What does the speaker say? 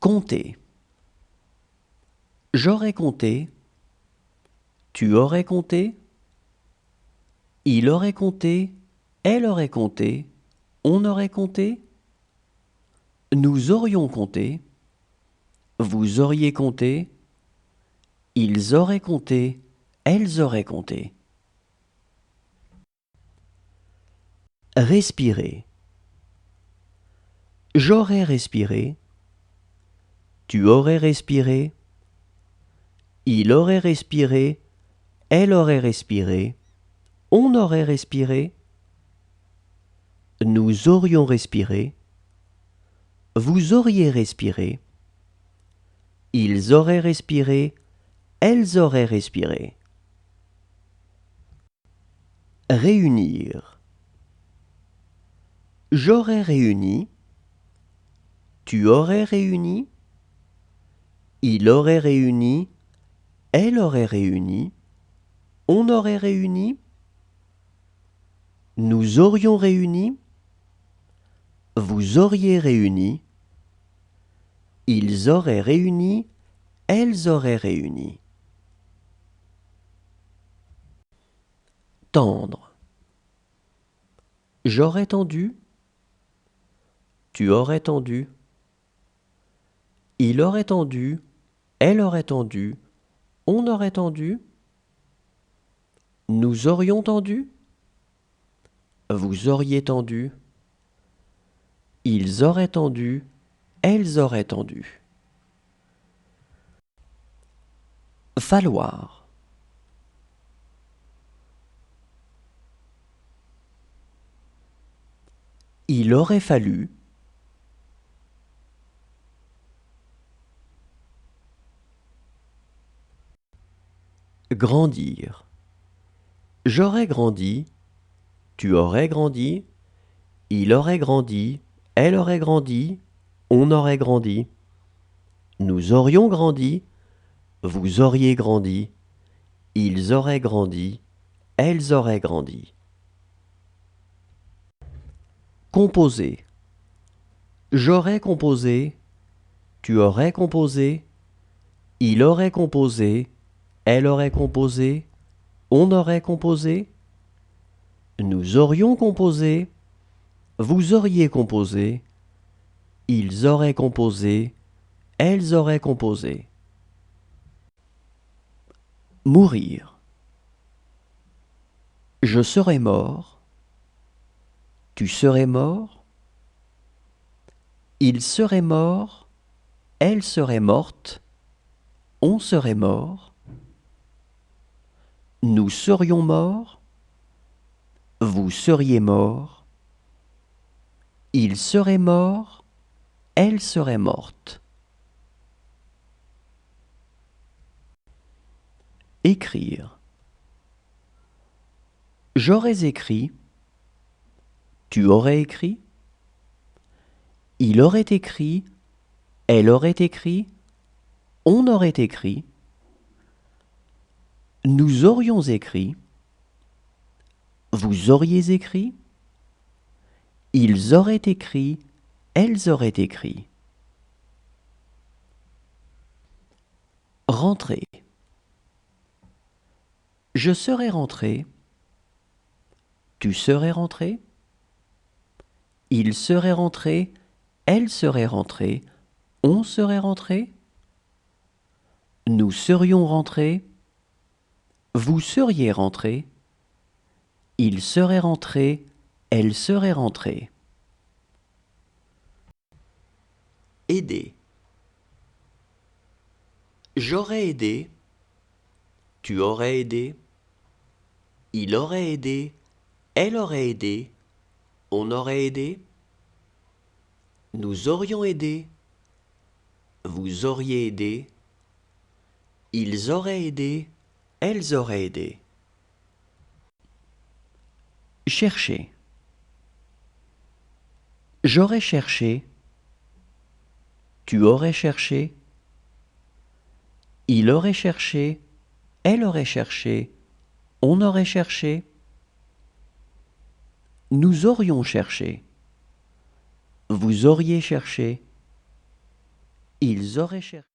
Compter. J'aurais compté. Tu aurais compté. Il aurait compté. Elle aurait compté. On aurait compté. Nous aurions compté. Vous auriez compté. Ils auraient compté. Elles auraient compté. Respirer. J'aurais respiré. Tu aurais respiré. Il aurait respiré. Elle aurait respiré. On aurait respiré. Nous aurions respiré. Vous auriez respiré. Ils auraient respiré. Elles auraient respiré. Réunir. J'aurais réuni. Tu aurais réuni. Il aurait réuni. Elle aurait réuni. On aurait réuni. Nous aurions réuni. Vous auriez réuni. Ils auraient réuni. Elles auraient réuni. Tendre. J'aurais tendu. Tu aurais tendu. Il aurait tendu. Elle aurait tendu. On aurait tendu. Nous aurions tendu. Vous auriez tendu. Ils auraient tendu. Elles auraient tendu. Falloir. Il aurait fallu. Grandir. J'aurais grandi. Tu aurais grandi. Il aurait grandi. Elle aurait grandi. On aurait grandi. Nous aurions grandi. Vous auriez grandi. Ils auraient grandi. Elles auraient grandi. Composer. J'aurais composé. Tu aurais composé. Il aurait composé. Elle aurait composé. On aurait composé. Nous aurions composé. Vous auriez composé. Ils auraient composé. Elles auraient composé. Mourir. Je serais mort. Tu serais mort. Il serait mort. Elle serait morte. On serait mort. Nous serions morts. Vous seriez mort. Il serait mort. Elle serait morte. Écrire. J'aurais écrit. Tu aurais écrit. Il aurait écrit. Elle aurait écrit. On aurait écrit. Nous aurions écrit. Vous auriez écrit. Ils auraient écrit. Elles auraient écrit. Rentrer. Je serais rentré. Tu serais rentré. Il serait rentré. Elle serait rentrée. On serait rentré. Nous serions rentrés. Vous seriez rentré. Il serait rentré. Elle serait rentrée. Aider. J'aurais aidé. Tu aurais aidé. Il aurait aidé. Elle aurait aidé. On aurait aidé. Nous aurions aidé. Vous auriez aidé. Ils auraient aidé. Elles auraient aidé. Chercher. J'aurais cherché. Tu aurais cherché. Il aurait cherché. Elle aurait cherché. On aurait cherché. Nous aurions cherché. Vous auriez cherché. Ils auraient cherché.